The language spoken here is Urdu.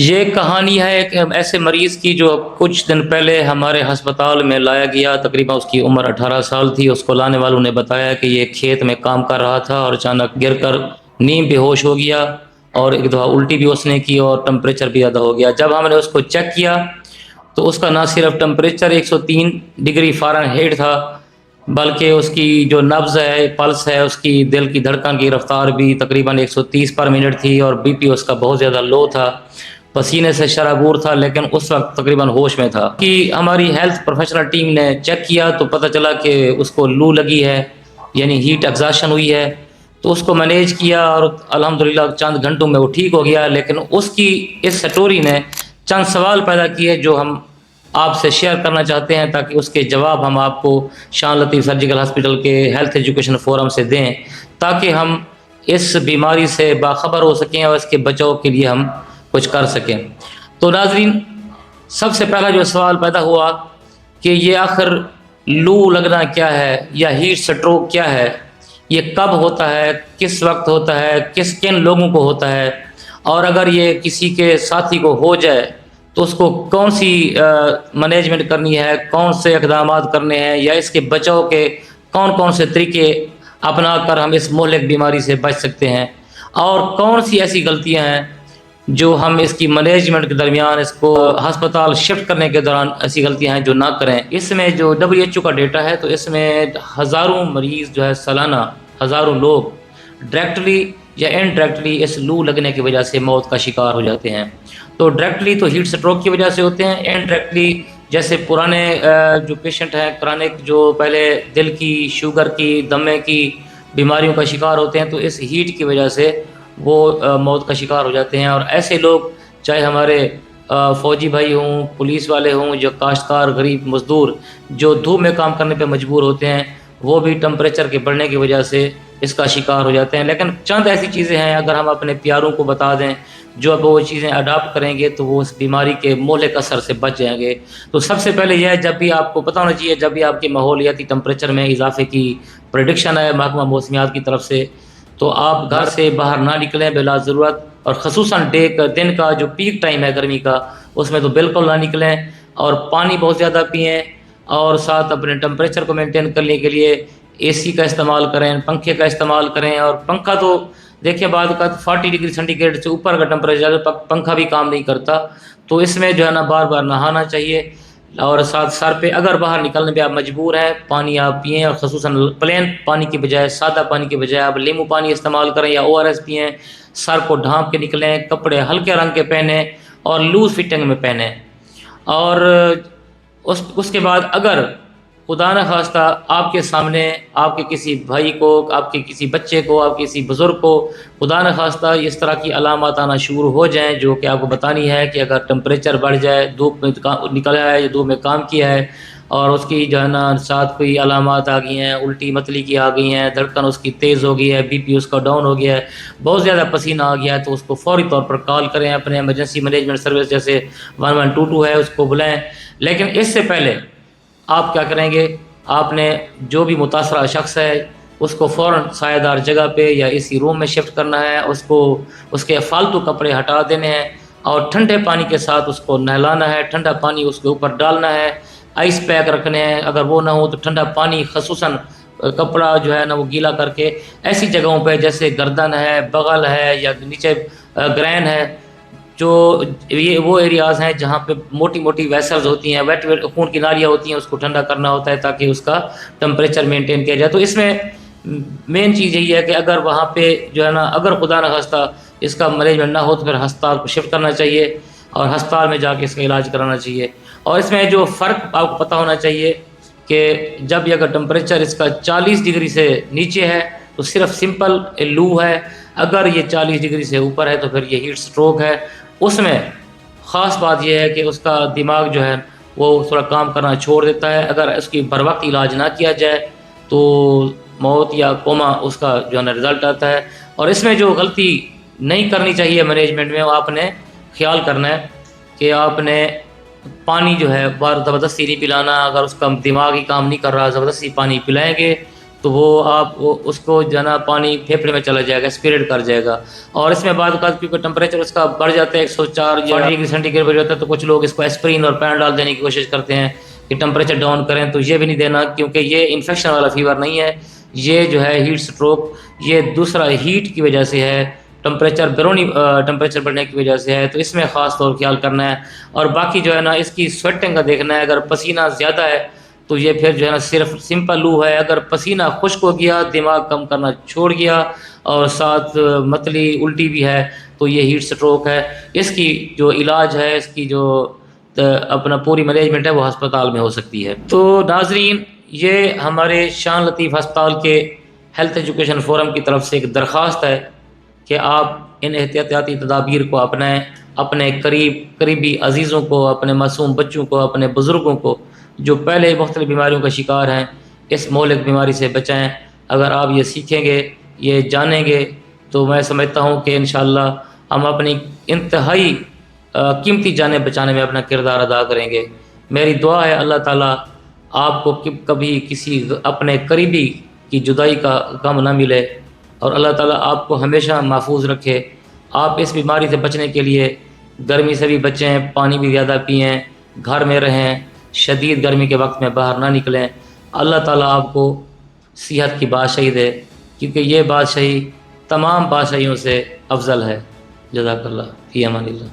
یہ کہانی ہے ایک ایسے مریض کی جو کچھ دن پہلے ہمارے ہسپتال میں لایا گیا۔ تقریباً اس کی عمر 18 سال تھی۔ اس کو لانے والوں نے بتایا کہ یہ کھیت میں کام کر رہا تھا اور اچانک گر کر نیم بے ہوش ہو گیا، اور ایک دفعہ الٹی بھی اس نے کی اور ٹمپریچر بھی زیادہ ہو گیا۔ جب ہم نے اس کو چیک کیا تو اس کا نہ صرف ٹمپریچر 103 ڈگری فارن ہیٹ تھا، بلکہ اس کی جو نبض ہے، پلس ہے، اس کی دل کی دھڑکن کی رفتار بھی تقریباً 130 پر منٹ تھی، اور بی پی اس کا بہت زیادہ لو تھا، پسینے سے شرابور تھا، لیکن اس وقت تقریباً ہوش میں تھا کہ ہماری ہیلتھ پروفیشنل ٹیم نے چیک کیا تو پتہ چلا کہ اس کو لو لگی ہے، یعنی ہیٹ ایگزاشن ہوئی ہے۔ تو اس کو مینیج کیا اور الحمدللہ چند گھنٹوں میں وہ ٹھیک ہو گیا۔ لیکن اس کی اس سٹوری نے چند سوال پیدا کیے جو ہم آپ سے شیئر کرنا چاہتے ہیں، تاکہ اس کے جواب ہم آپ کو شان لطیف سرجیکل ہاسپٹل کے ہیلتھ ایجوکیشن فورم سے دیں، تاکہ ہم اس بیماری سے باخبر ہو سکیں اور اس کے بچاؤ کے لیے ہم کچھ کر سکیں۔ تو ناظرین، سب سے پہلا جو سوال پیدا ہوا کہ یہ آخر لو لگنا کیا ہے یا ہیٹ سٹروک کیا ہے، یہ کب ہوتا ہے، کس وقت ہوتا ہے، کن لوگوں کو ہوتا ہے، اور اگر یہ کسی کے ساتھی کو ہو جائے تو اس کو کون سی مینجمنٹ کرنی ہے، کون سے اقدامات کرنے ہیں، یا اس کے بچاؤ کے کون کون سے طریقے اپنا کر ہم اس مہلک بیماری سے بچ سکتے ہیں، اور کون سی ایسی غلطیاں ہیں جو ہم اس کی مینجمنٹ کے درمیان، اس کو ہسپتال شفٹ کرنے کے دوران ایسی غلطیاں ہیں جو نہ کریں۔ اس میں جو WHO کا ڈیٹا ہے تو اس میں ہزاروں مریض جو ہے سالانہ، ہزاروں لوگ ڈائریکٹلی یا انڈائریکٹلی اس لو لگنے کی وجہ سے موت کا شکار ہو جاتے ہیں۔ تو ڈائریکٹلی تو ہیٹ سٹروک کی وجہ سے ہوتے ہیں، انڈائریکٹلی جیسے پرانے جو پیشنٹ ہیں کرانک، جو پہلے دل کی، شوگر کی، دمے کی بیماریوں کا شکار ہوتے ہیں، تو اس ہیٹ کی وجہ سے وہ موت کا شکار ہو جاتے ہیں۔ اور ایسے لوگ چاہے ہمارے فوجی بھائی ہوں، پولیس والے ہوں، جو کاشتکار، غریب مزدور جو دھوپ میں کام کرنے پہ مجبور ہوتے ہیں، وہ بھی ٹمپریچر کے بڑھنے کی وجہ سے اس کا شکار ہو جاتے ہیں۔ لیکن چند ایسی چیزیں ہیں اگر ہم اپنے پیاروں کو بتا دیں، جو اب وہ چیزیں اڈاپٹ کریں گے تو وہ اس بیماری کے مہلک اثر سے بچ جائیں گے۔ تو سب سے پہلے یہ ہے، جب بھی آپ کو پتہ ہونا چاہیے، جب بھی آپ کے ماحولیاتی ٹمپریچر میں اضافے کی پریڈکشن ہے محکمہ موسمیات کی طرف سے، تو آپ گھر سے باہر نہ نکلیں بلا ضرورت، اور خصوصاً دن کا جو پیک ٹائم ہے گرمی کا، اس میں تو بالکل نہ نکلیں، اور پانی بہت زیادہ پئیں، اور ساتھ اپنے ٹمپریچر کو مینٹین کرنے کے لیے AC کا استعمال کریں، پنکھے کا استعمال کریں۔ اور پنکھا تو دیکھیں بعد کا 40 ڈگری سینٹی گریڈ سے اوپر کا ٹمپریچر پنکھا بھی کام نہیں کرتا، تو اس میں جو ہے نا بار بار نہانا چاہیے، اور ساتھ سر پہ اگر باہر نکلنے پہ آپ مجبور ہیں پانی آپ پئیں، اور خصوصاً پلین پانی کی بجائے، سادہ پانی کی بجائے آپ لیمو پانی استعمال کریں یا ORS پئیں۔ سر کو ڈھانپ کے نکلیں، کپڑے ہلکے رنگ کے پہنیں اور لوز فٹنگ میں پہنیں۔ اور اس کے بعد اگر خدا نہ خواستہ آپ کے سامنے آپ کے کسی بھائی کو، آپ کے کسی بچے کو، آپ کے کسی بزرگ کو خدا نہ خواستہ اس طرح کی علامات آنا شروع ہو جائیں، جو کہ آپ کو بتانی ہے کہ اگر ٹمپریچر بڑھ جائے، دھوپ میں نکلا ہے یا دھوپ میں کام کیا ہے، اور اس کی جو ہے نا ساتھ کوئی علامات آ گئی ہیں، الٹی متلی کی آ گئی ہیں، دھڑکن اس کی تیز ہو گئی ہے، BP اس کا ڈاؤن ہو گیا ہے، بہت زیادہ پسینہ آ گیا ہے، تو اس کو فوری طور پر کال کریں، اپنے ایمرجنسی مینجمنٹ سروس جیسے 1122 ہے اس کو بلائیں۔ لیکن اس سے پہلے آپ کیا کریں گے، آپ نے جو بھی متاثرہ شخص ہے اس کو فوراً سایہ دار جگہ پہ یا اسی روم میں شفٹ کرنا ہے، اس کے فالتو کپڑے ہٹا دینے ہیں، اور ٹھنڈے پانی کے ساتھ اس کو نہلانا ہے، ٹھنڈا پانی اس کے اوپر ڈالنا ہے، آئس پیک رکھنے ہیں، اگر وہ نہ ہو تو ٹھنڈا پانی خصوصاً کپڑا جو ہے نا وہ گیلا کر کے ایسی جگہوں پہ جیسے گردن ہے، بغل ہے، یا نیچے گرین ہے، جو یہ وہ ایریاز ہیں جہاں پہ موٹی موٹی ویسلز ہوتی ہیں، ویٹ خون کی نالیاں ہوتی ہیں، اس کو ٹھنڈا کرنا ہوتا ہے تاکہ اس کا ٹمپریچر مینٹین کیا جائے۔ تو اس میں مین چیز یہی ہے کہ اگر وہاں پہ جو ہے نا اگر خدا نہ خواستہ اس کا مینجمنٹ نہ ہو تو پھر ہسپتال کو شفٹ کرنا چاہیے، اور ہسپتال میں جا کے اس کا علاج کرانا چاہیے۔ اور اس میں جو فرق آپ کو پتہ ہونا چاہیے کہ جب یہ اگر ٹمپریچر اس کا 40 ڈگری سے نیچے ہے تو صرف سمپل لو ہے، اگر یہ 40 ڈگری سے اوپر ہے تو پھر یہ ہیٹ سٹروک ہے۔ اس میں خاص بات یہ ہے کہ اس کا دماغ جو ہے وہ تھوڑا کام کرنا چھوڑ دیتا ہے، اگر اس کی بر وقت علاج نہ کیا جائے تو موت یا کوما اس کا جو ہے نا رزلٹ آتا ہے۔ اور اس میں جو غلطی نہیں کرنی چاہیے مینجمنٹ میں، وہ آپ نے خیال کرنا ہے کہ آپ نے پانی جو ہے بار زبردستی نہیں پلانا، اگر اس کا دماغ ہی کام نہیں کر رہا زبردستی پانی پلائیں گے تو وہ آپ اس کو جو ہے نا پانی پھیپھڑے میں چلا جائے گا، اسپریڈ کر جائے گا. اور اس میں بعد اوقات کیونکہ ٹمپریچر اس کا بڑھ جاتا ہے 104 یا 8 ڈگری سینٹی گریڈ بڑھ جاتا ہے، تو کچھ لوگ اس کو ایسپرین اور پیناڈول دینے کی کوشش کرتے ہیں کہ ٹمپریچر ڈاؤن کریں. تو یہ بھی نہیں دینا، کیونکہ یہ انفیکشن والا فیور نہیں ہے، یہ جو ہے ہیٹ سٹروک، یہ دوسرا ہیٹ کی وجہ سے ہے، ٹمپریچر بیرونی ٹمپریچر بڑھنے کی وجہ سے ہے. تو اس میں خاص طور خیال کرنا ہے. اور باقی جو ہے نا اس کی سویٹنگ کا دیکھنا ہے. اگر پسینہ زیادہ ہے تو یہ پھر جو ہے نا صرف سمپل لو ہے. اگر پسینہ خشک ہو گیا، دماغ کم کرنا چھوڑ گیا اور ساتھ متلی الٹی بھی ہے، تو یہ ہیٹ سٹروک ہے. اس کی جو علاج ہے، اس کی جو اپنا پوری مینجمنٹ ہے وہ ہسپتال میں ہو سکتی ہے. تو ناظرین، یہ ہمارے شان لطیف ہسپتال کے ہیلتھ ایجوکیشن فورم کی طرف سے ایک درخواست ہے کہ آپ ان احتیاطی تدابیر کو اپنائیں. اپنے قریبی عزیزوں کو، اپنے معصوم بچوں کو، اپنے بزرگوں کو جو پہلے مختلف بیماریوں کا شکار ہیں، اس مہلک بیماری سے بچائیں. اگر آپ یہ سیکھیں گے، یہ جانیں گے، تو میں سمجھتا ہوں کہ انشاءاللہ ہم اپنی انتہائی قیمتی جانیں بچانے میں اپنا کردار ادا کریں گے. میری دعا ہے اللہ تعالیٰ آپ کو کبھی کسی اپنے قریبی کی جدائی کا غم نہ ملے، اور اللہ تعالیٰ آپ کو ہمیشہ محفوظ رکھے. آپ اس بیماری سے بچنے کے لیے گرمی سے بھی بچیں، پانی بھی زیادہ پئیں، گھر میں رہیں، شدید گرمی کے وقت میں باہر نہ نکلیں. اللہ تعالیٰ آپ کو صحت کی بادشاہی دے، کیونکہ یہ بادشاہی تمام بادشاہیوں سے افضل ہے. جزاک اللہ، فی امان اللہ.